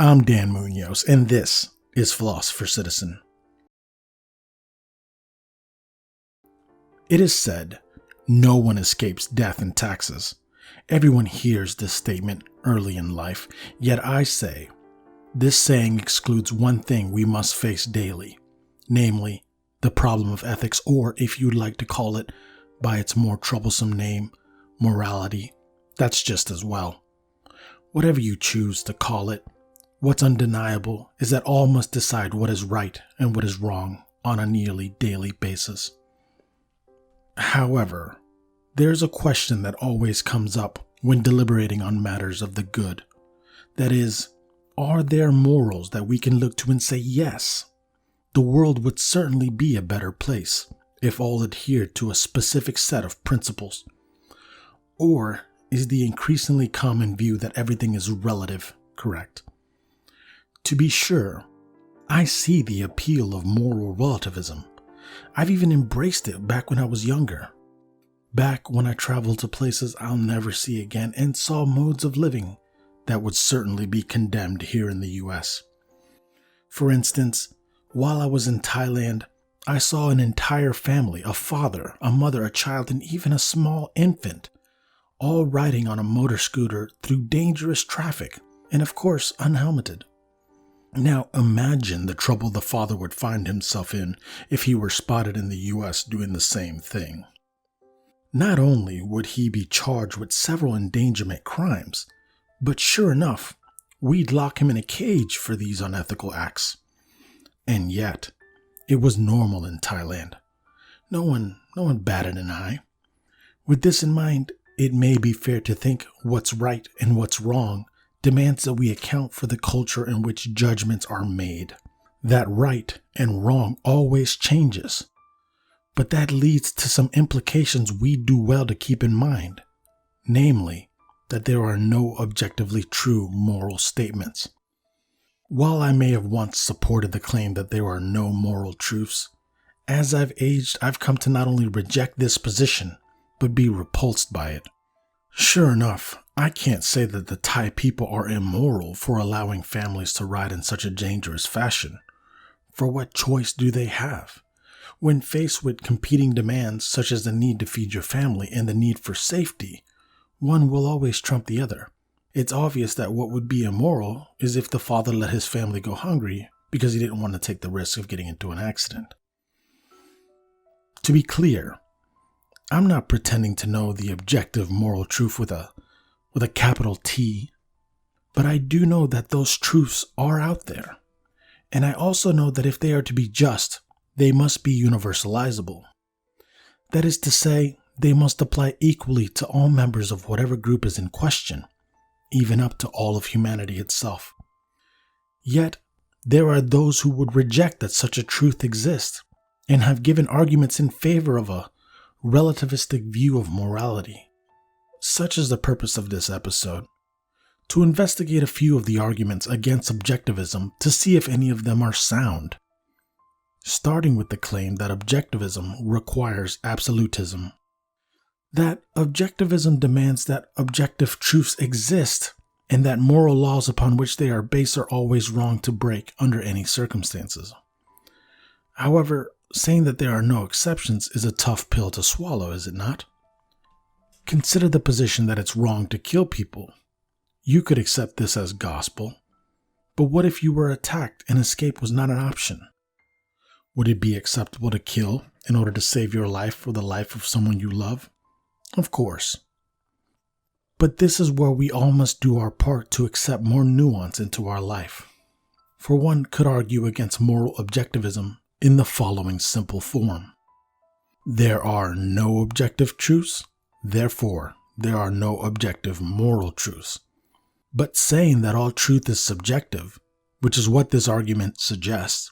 I'm Dan Munoz, and this is Philosopher Citizen. It is said, no one escapes death and taxes. Everyone hears this statement early in life, yet I say, this saying excludes one thing we must face daily, namely, the problem of ethics, or if you'd like to call it by its more troublesome name, morality. That's just as well. Whatever you choose to call it, what's undeniable is that all must decide what is right and what is wrong on a nearly daily basis. However, there's a question that always comes up when deliberating on matters of the good. That is, are there morals that we can look to and say, yes, the world would certainly be a better place if all adhered to a specific set of principles? Or is the increasingly common view that everything is relative correct? To be sure, I see the appeal of moral relativism. I've even embraced it back when I was younger. Back when I traveled to places I'll never see again and saw modes of living that would certainly be condemned here in the US. For instance, while I was in Thailand, I saw an entire family, a father, a mother, a child, and even a small infant, all riding on a motor scooter through dangerous traffic, and of course unhelmeted. Now imagine the trouble the father would find himself in if he were spotted in the US doing the same thing. Not only would he be charged with several endangerment crimes, but sure enough, we'd lock him in a cage for these unethical acts. And yet, it was normal in Thailand. No one batted an eye. With this in mind, it may be fair to think what's right and what's wrong demands that we account for the culture in which judgments are made. That right and wrong always changes. But that leads to some implications we do well to keep in mind. Namely, that there are no objectively true moral statements. While I may have once supported the claim that there are no moral truths, as I've aged, I've come to not only reject this position, but be repulsed by it. Sure enough, I can't say that the Thai people are immoral for allowing families to ride in such a dangerous fashion. For what choice do they have? When faced with competing demands such as the need to feed your family and the need for safety, one will always trump the other. It's obvious that what would be immoral is if the father let his family go hungry because he didn't want to take the risk of getting into an accident. To be clear, I'm not pretending to know the objective moral truth with a capital T, but I do know that those truths are out there. And I also know that if they are to be just, they must be universalizable. That is to say, they must apply equally to all members of whatever group is in question, even up to all of humanity itself. Yet, there are those who would reject that such a truth exists, and have given arguments in favor of a relativistic view of morality. Such is the purpose of this episode, to investigate a few of the arguments against objectivism to see if any of them are sound. Starting with the claim that objectivism requires absolutism. That objectivism demands that objective truths exist and that moral laws upon which they are based are always wrong to break under any circumstances. However, saying that there are no exceptions is a tough pill to swallow, is it not? Consider the position that it's wrong to kill people. You could accept this as gospel. But what if you were attacked and escape was not an option? Would it be acceptable to kill in order to save your life or the life of someone you love? Of course. But this is where we all must do our part to accept more nuance into our life. For one could argue against moral objectivism in the following simple form. There are no objective truths, therefore there are no objective moral truths. But saying that all truth is subjective, which is what this argument suggests,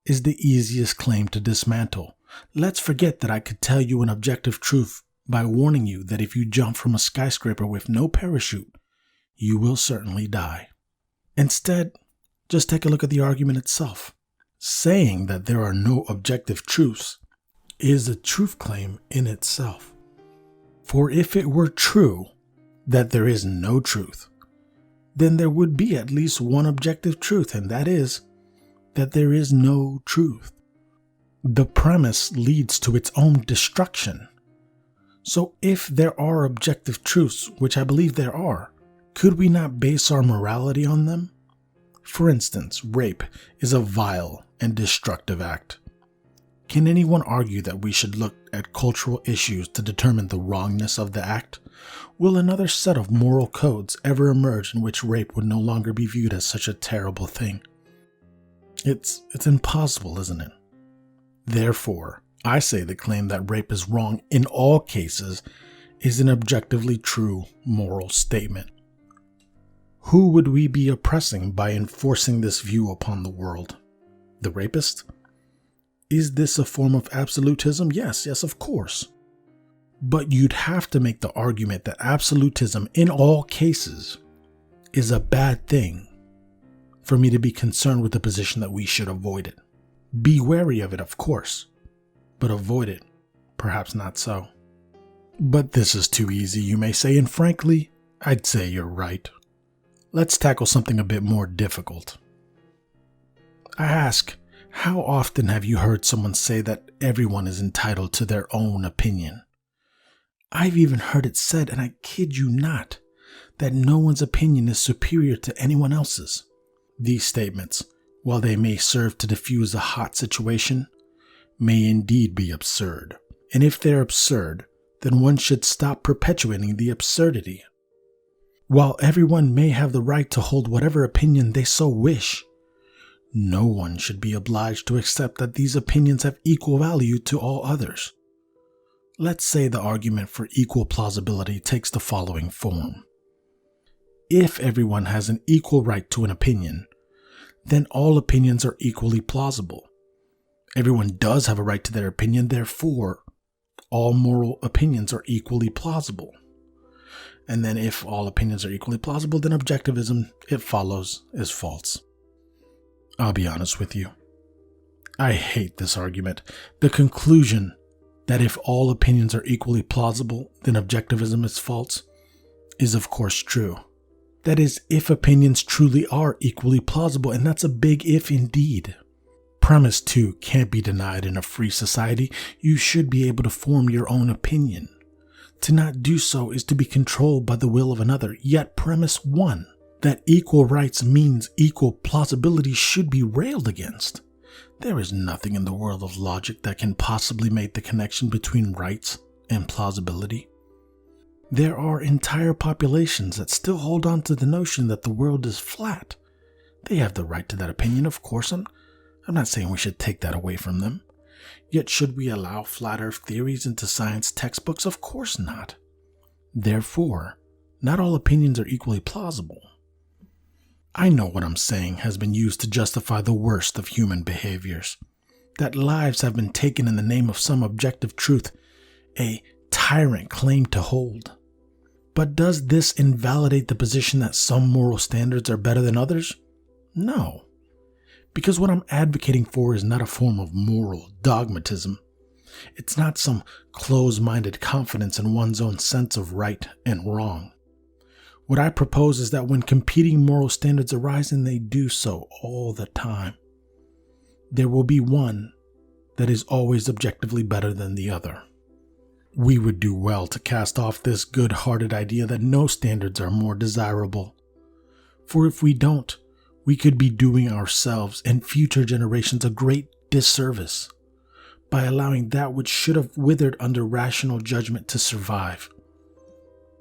is the easiest claim to dismantle. Let's forget that I could tell you an objective truth by warning you that if you jump from a skyscraper with no parachute, you will certainly die. Instead, just take a look at the argument itself. Saying that there are no objective truths is a truth claim in itself. For if it were true that there is no truth, then there would be at least one objective truth, and that is that there is no truth. The premise leads to its own destruction. So if there are objective truths, which I believe there are, could we not base our morality on them? For instance, rape is a vile and destructive act. Can anyone argue that we should look at cultural issues to determine the wrongness of the act? Will another set of moral codes ever emerge in which rape would no longer be viewed as such a terrible thing? It's impossible, isn't it? Therefore, I say the claim that rape is wrong in all cases is an objectively true moral statement. Who would we be oppressing by enforcing this view upon the world? The rapist? Is this a form of absolutism? Yes, of course. But you'd have to make the argument that absolutism in all cases is a bad thing for me to be concerned with the position that we should avoid it. Be wary of it, of course, but avoid it, perhaps not so. But this is too easy, you may say, and frankly, I'd say you're right. Let's tackle something a bit more difficult. I ask, how often have you heard someone say that everyone is entitled to their own opinion? I've even heard it said, and I kid you not, that no one's opinion is superior to anyone else's. These statements, while they may serve to diffuse a hot situation, may indeed be absurd. And if they're absurd, then one should stop perpetuating the absurdity. While everyone may have the right to hold whatever opinion they so wish, no one should be obliged to accept that these opinions have equal value to all others. Let's say the argument for equal plausibility takes the following form. If everyone has an equal right to an opinion, then all opinions are equally plausible. Everyone does have a right to their opinion, therefore, all moral opinions are equally plausible. And then if all opinions are equally plausible, then objectivism, it follows, is false. I'll be honest with you. I hate this argument. The conclusion that if all opinions are equally plausible, then objectivism is false, is of course true. That is, if opinions truly are equally plausible, and that's a big if indeed. Premise 2 can't be denied in a free society. You should be able to form your own opinion. To not do so is to be controlled by the will of another. Yet premise 1, that equal rights means equal plausibility, should be railed against. There is nothing in the world of logic that can possibly make the connection between rights and plausibility. There are entire populations that still hold on to the notion that the world is flat. They have the right to that opinion, of course. I'm not saying we should take that away from them. Yet should we allow flat earth theories into science textbooks? Of course not. Therefore, not all opinions are equally plausible. I know what I'm saying has been used to justify the worst of human behaviors. That lives have been taken in the name of some objective truth a tyrant claimed to hold. But does this invalidate the position that some moral standards are better than others? No. Because what I'm advocating for is not a form of moral dogmatism. It's not some closed-minded confidence in one's own sense of right and wrong. What I propose is that when competing moral standards arise, and they do so all the time, there will be one that is always objectively better than the other. We would do well to cast off this good-hearted idea that no standards are more desirable. For if we don't, we could be doing ourselves and future generations a great disservice by allowing that which should have withered under rational judgment to survive.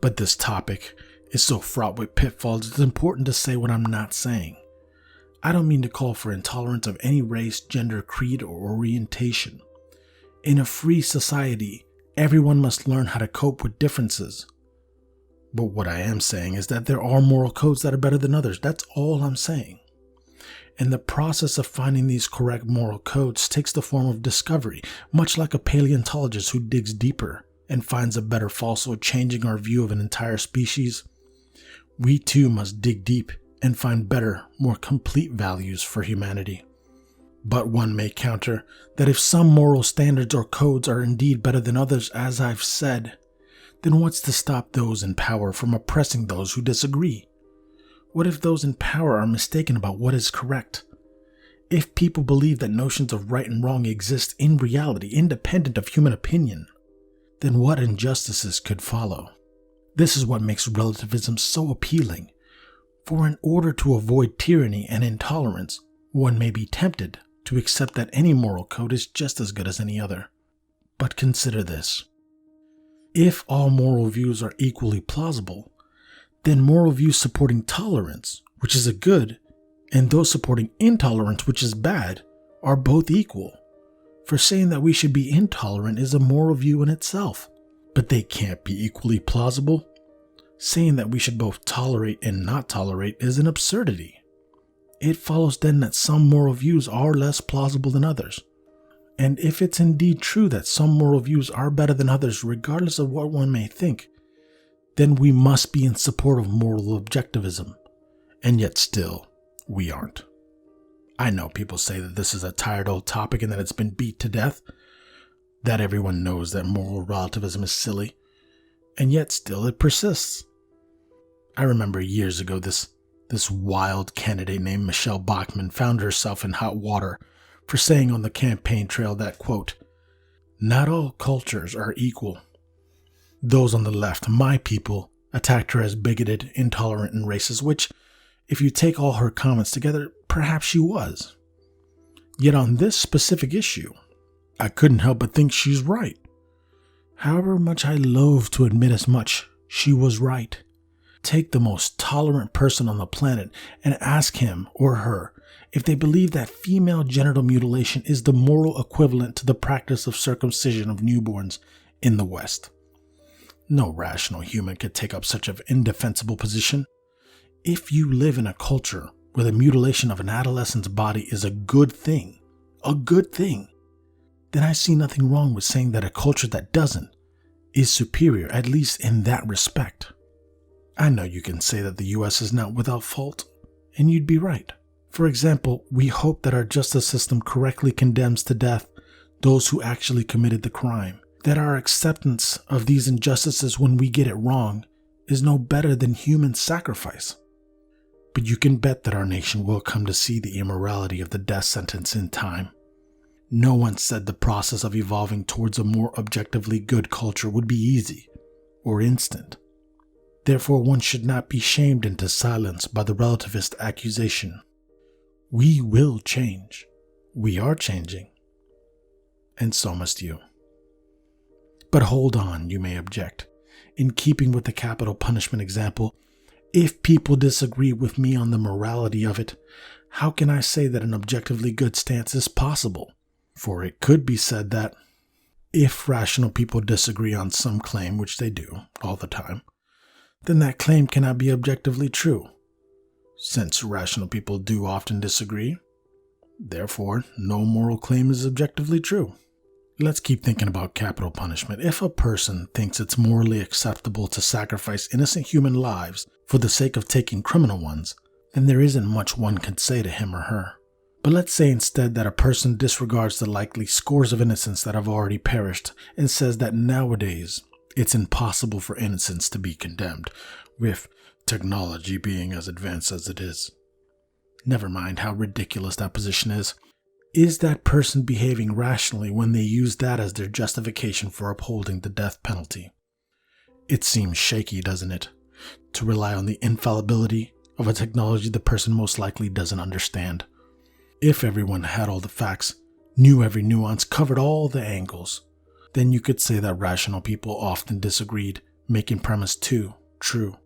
But this topic is so fraught with pitfalls, it's important to say what I'm not saying. I don't mean to call for intolerance of any race, gender, creed, or orientation. In a free society, everyone must learn how to cope with differences. But what I am saying is that there are moral codes that are better than others. That's all I'm saying. And the process of finding these correct moral codes takes the form of discovery, much like a paleontologist who digs deeper and finds a better fossil, changing our view of an entire species. We too must dig deep and find better, more complete values for humanity. But one may counter that if some moral standards or codes are indeed better than others, as I've said, then what's to stop those in power from oppressing those who disagree? What if those in power are mistaken about what is correct? If people believe that notions of right and wrong exist in reality, independent of human opinion, then what injustices could follow? This is what makes relativism so appealing. For in order to avoid tyranny and intolerance, one may be tempted to accept that any moral code is just as good as any other. But consider this. If all moral views are equally plausible, then moral views supporting tolerance, which is a good, and those supporting intolerance, which is bad, are both equal. For saying that we should be intolerant is a moral view in itself, but they can't be equally plausible. Saying that we should both tolerate and not tolerate is an absurdity. It follows then that some moral views are less plausible than others. And if it's indeed true that some moral views are better than others, regardless of what one may think, then we must be in support of moral objectivism. And yet still, we aren't. I know people say that this is a tired old topic and that it's been beat to death, that everyone knows that moral relativism is silly, and yet still it persists. I remember years ago this wild candidate named Michelle Bachmann found herself in hot water for saying on the campaign trail that, quote, "Not all cultures are equal." Those on the left, my people, attacked her as bigoted, intolerant, and racist, which, if you take all her comments together, perhaps she was. Yet on this specific issue, I couldn't help but think she's right. However much I loathe to admit as much, she was right. Take the most tolerant person on the planet and ask him or her if they believe that female genital mutilation is the moral equivalent to the practice of circumcision of newborns in the West. No rational human could take up such an indefensible position. If you live in a culture where the mutilation of an adolescent's body is a good thing, then I see nothing wrong with saying that a culture that doesn't is superior, at least in that respect. I know you can say that the US is not without fault, and you'd be right. For example, we hope that our justice system correctly condemns to death those who actually committed the crime, that our acceptance of these injustices when we get it wrong is no better than human sacrifice. But you can bet that our nation will come to see the immorality of the death sentence in time. No one said the process of evolving towards a more objectively good culture would be easy or instant. Therefore, one should not be shamed into silence by the relativist accusation. We will change. We are changing. And so must you. But hold on, you may object. In keeping with the capital punishment example, if people disagree with me on the morality of it, how can I say that an objectively good stance is possible? For it could be said that if rational people disagree on some claim, which they do all the time, then that claim cannot be objectively true. Since rational people do often disagree, therefore no moral claim is objectively true. Let's keep thinking about capital punishment. If a person thinks it's morally acceptable to sacrifice innocent human lives for the sake of taking criminal ones, then there isn't much one can say to him or her. But let's say instead that a person disregards the likely scores of innocents that have already perished and says that nowadays it's impossible for innocents to be condemned, with technology being as advanced as it is. Never mind how ridiculous that position is. Is that person behaving rationally when they use that as their justification for upholding the death penalty? It seems shaky, doesn't it, to rely on the infallibility of a technology the person most likely doesn't understand. If everyone had all the facts, knew every nuance, covered all the angles, then you could say that rational people often disagreed, making premise 2 true.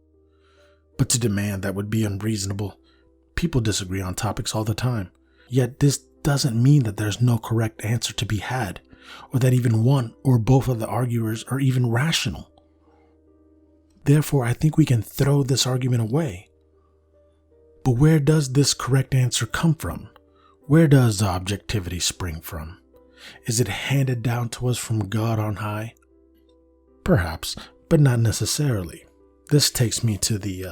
But to demand that would be unreasonable. People disagree on topics all the time. Yet this doesn't mean that there's no correct answer to be had, or that even one or both of the arguers are even rational. Therefore, I think we can throw this argument away. But where does this correct answer come from? Where does objectivity spring from? Is it handed down to us from God on high? Perhaps, but not necessarily. This takes me to the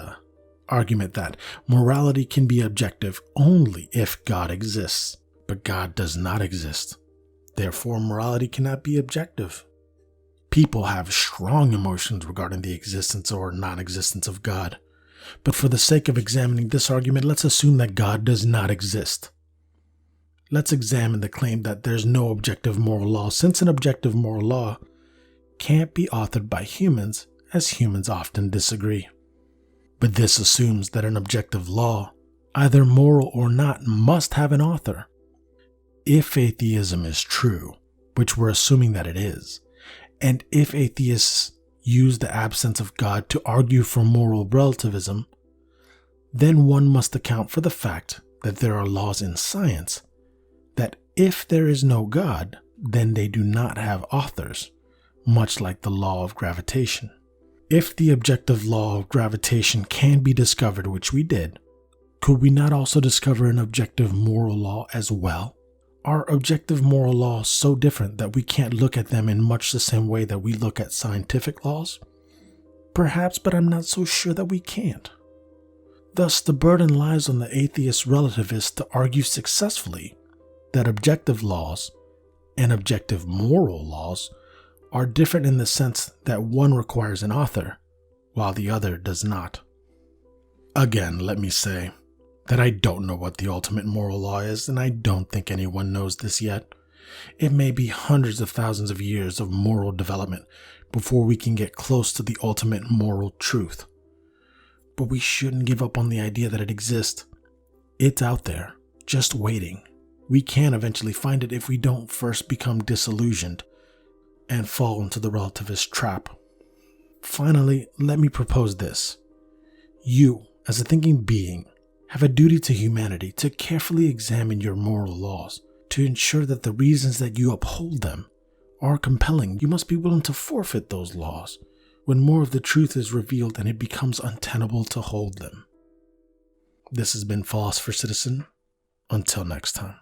argument that morality can be objective only if God exists. But God does not exist. Therefore, morality cannot be objective. People have strong emotions regarding the existence or non-existence of God. But for the sake of examining this argument, let's assume that God does not exist. Let's examine the claim that there's no objective moral law, since an objective moral law can't be authored by humans, as humans often disagree. But this assumes that an objective law, either moral or not, must have an author. If atheism is true, which we're assuming that it is, and if atheists use the absence of God to argue for moral relativism, then one must account for the fact that there are laws in science that if there is no God, then they do not have authors, much like the law of gravitation. If the objective law of gravitation can be discovered, which we did, could we not also discover an objective moral law as well? Are objective moral laws so different that we can't look at them in much the same way that we look at scientific laws? Perhaps, but I'm not so sure that we can't. Thus, the burden lies on the atheist relativist to argue successfully that objective laws and objective moral laws are different in the sense that one requires an author, while the other does not. Again, let me say that I don't know what the ultimate moral law is, and I don't think anyone knows this yet. It may be hundreds of thousands of years of moral development before we can get close to the ultimate moral truth. But we shouldn't give up on the idea that it exists. It's out there, just waiting. We can eventually find it if we don't first become disillusioned and fall into the relativist trap. Finally, let me propose this. You, as a thinking being, have a duty to humanity to carefully examine your moral laws, to ensure that the reasons that you uphold them are compelling. You must be willing to forfeit those laws when more of the truth is revealed and it becomes untenable to hold them. This has been Philosopher Citizen. Until next time.